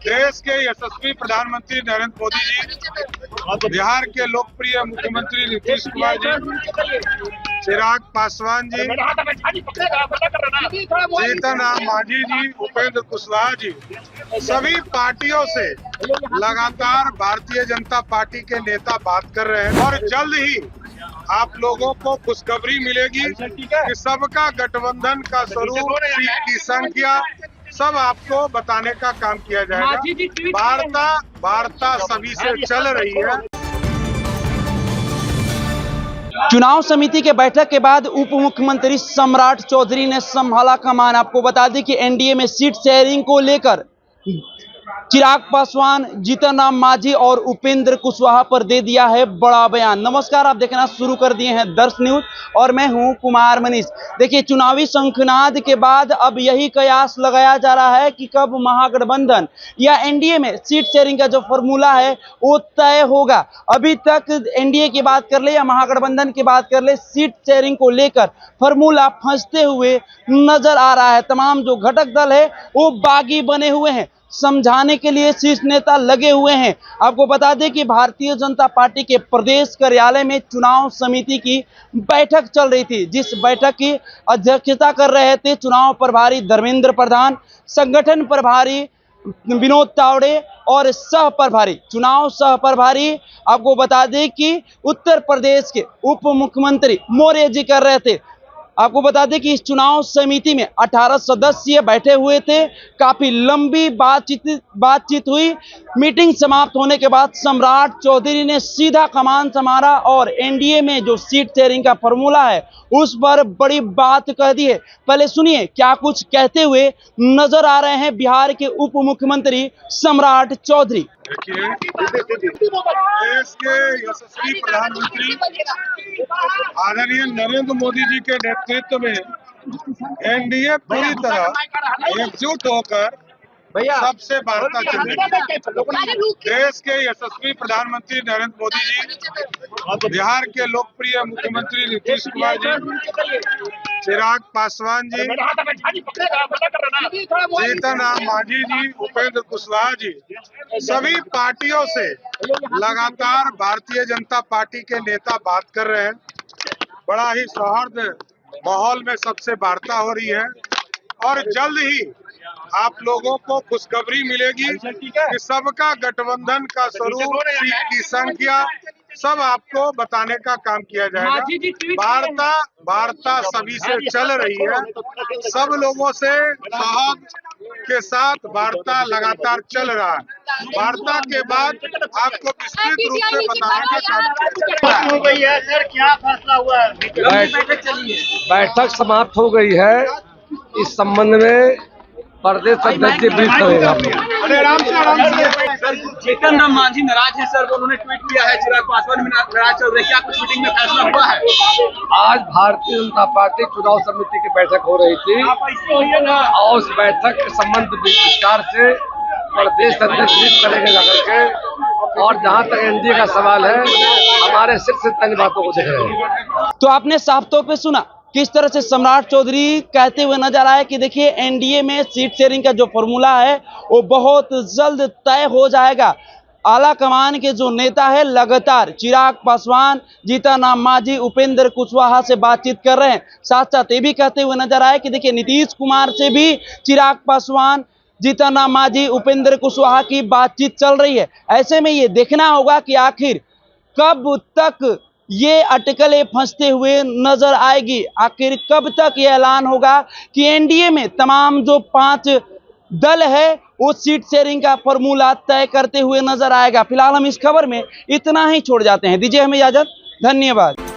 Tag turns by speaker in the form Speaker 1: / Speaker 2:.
Speaker 1: देश के यशस्वी प्रधानमंत्री नरेंद्र मोदी जी, बिहार के लोकप्रिय मुख्यमंत्री नीतीश कुमार जी, चिराग पासवान जी, जीतन राम मांझी जी, उपेंद्र कुशवाहा जी, सभी पार्टियों से लगातार भारतीय जनता पार्टी के नेता बात कर रहे हैं और जल्द ही आप लोगों को खुशखबरी मिलेगी कि सबका गठबंधन का स्वरूप, सीट की संख्या सब आपको बताने का काम किया जाएगा। वार्ता सभी से चल रही है।
Speaker 2: चुनाव समिति के बैठक के बाद उप मुख्यमंत्री सम्राट चौधरी ने संभाला कमान। आपको बता दें कि एनडीए में सीट शेयरिंग को लेकर चिराग पासवान, जीतन राम मांझी और उपेंद्र कुशवाहा पर दे दिया है बड़ा बयान। नमस्कार, आप देखना शुरू कर दिए हैं दर्श न्यूज और मैं हूं कुमार मनीष। देखिए, चुनावी शंखनाद के बाद अब यही कयास लगाया जा रहा है कि कब महागठबंधन या एनडीए में सीट शेयरिंग का जो फॉर्मूला है वो तय होगा। अभी तक एनडीए की बात कर ले या महागठबंधन की बात कर ले, सीट शेयरिंग को लेकर फॉर्मूला फंसते हुए नजर आ रहा है। तमाम जो घटक दल है वो बागी बने हुए हैं, समझाने के लिए शीर्ष नेता लगे हुए हैं। आपको बता दें कि भारतीय जनता पार्टी के प्रदेश कार्यालय में चुनाव समिति की बैठक चल रही थी, जिस बैठक की अध्यक्षता कर रहे थे चुनाव प्रभारी धर्मेंद्र प्रधान, संगठन प्रभारी विनोद तावड़े और सह प्रभारी, चुनाव सह प्रभारी आपको बता दें कि उत्तर प्रदेश के उप मुख्यमंत्री मौर्य जी कर रहे थे। आपको बता दें कि इस चुनाव समिति में 18 सदस्य बैठे हुए थे। काफी लंबी बातचीत हुई। मीटिंग समाप्त होने के बाद सम्राट चौधरी ने सीधा कमान संभाला और एनडीए में जो सीट शेयरिंग का फॉर्मूला है उस पर बड़ी बात कह दी है। पहले सुनिए क्या कुछ कहते हुए नजर आ रहे हैं बिहार के उप मुख्यमंत्री सम्राट चौधरी।
Speaker 1: देखिए, देश के यशस्वी प्रधानमंत्री आदरणीय नरेंद्र मोदी जी के नेतृत्व में एनडीए पूरी तरह एकजुट होकर सबसे वार्ता चल रही है। देश के यशस्वी प्रधानमंत्री नरेंद्र मोदी जी, बिहार के लोकप्रिय मुख्यमंत्री नीतीश कुमार जी, चिराग पासवान जी, जीतन राम मांझी जी, उपेंद्र कुशवाहा जी, सभी पार्टियों से लगातार भारतीय जनता पार्टी के नेता बात कर रहे हैं। बड़ा ही सौहार्द माहौल में सबसे वार्ता हो रही है और जल्द ही आप लोगों को खुशखबरी मिलेगी कि सबका गठबंधन का स्वरूप, सीट की संख्या सब आपको बताने का काम किया जाएगा। वार्ता सभी से चल रही है। सब लोगों से सौहार्द के साथ वार्ता लगातार चल रहा है। वार्ता के बाद आपको विस्तृत रूप से बताने का काम
Speaker 3: हो गई है। सर, क्या फैसला हुआ है?
Speaker 4: बैठक समाप्त हो गई है। इस संबंध में प्रदेश अध्यक्ष जी ब्रीफ करेगा।
Speaker 2: जीतन राम मांझी नाराज है सर, उन्होंने ट्वीट किया है। चिराग पासवान भी नाराज चल रहे, क्या कुछ मीटिंग में फैसला हुआ है?
Speaker 4: आज भारतीय जनता पार्टी चुनाव समिति की बैठक हो रही थी और उस बैठक के संबंध विस्तार से प्रदेश अध्यक्ष ब्रीफ करेंगे जाकर के। और जहाँ तक एनडीए का सवाल है, हमारे शीर्ष इन बातों को देख रहे हैं।
Speaker 2: तो आपने साफ तौर पे सुना किस तरह से सम्राट चौधरी कहते हुए नजर आए कि देखिए, एनडीए में सीट शेयरिंग का जो फॉर्मूला है वो बहुत जल्द तय हो जाएगा। आला कमान के जो नेता है लगातार चिराग पासवान, जीतन राम मांझी, उपेंद्र कुशवाहा से बातचीत कर रहे हैं। साथ साथ ये भी कहते हुए नजर आए कि देखिए, नीतीश कुमार से भी चिराग पासवान, जीतन राम मांझी, उपेंद्र कुशवाहा की बातचीत चल रही है। ऐसे में ये देखना होगा कि आखिर कब तक ये अटकलें फंसते हुए नजर आएगी। आखिर कब तक ये ऐलान होगा कि एनडीए में तमाम जो 5 दल है वो सीट शेयरिंग का फॉर्मूला तय करते हुए नजर आएगा। फिलहाल हम इस खबर में इतना ही छोड़ जाते हैं। दीजिए हमें इजाजत। धन्यवाद।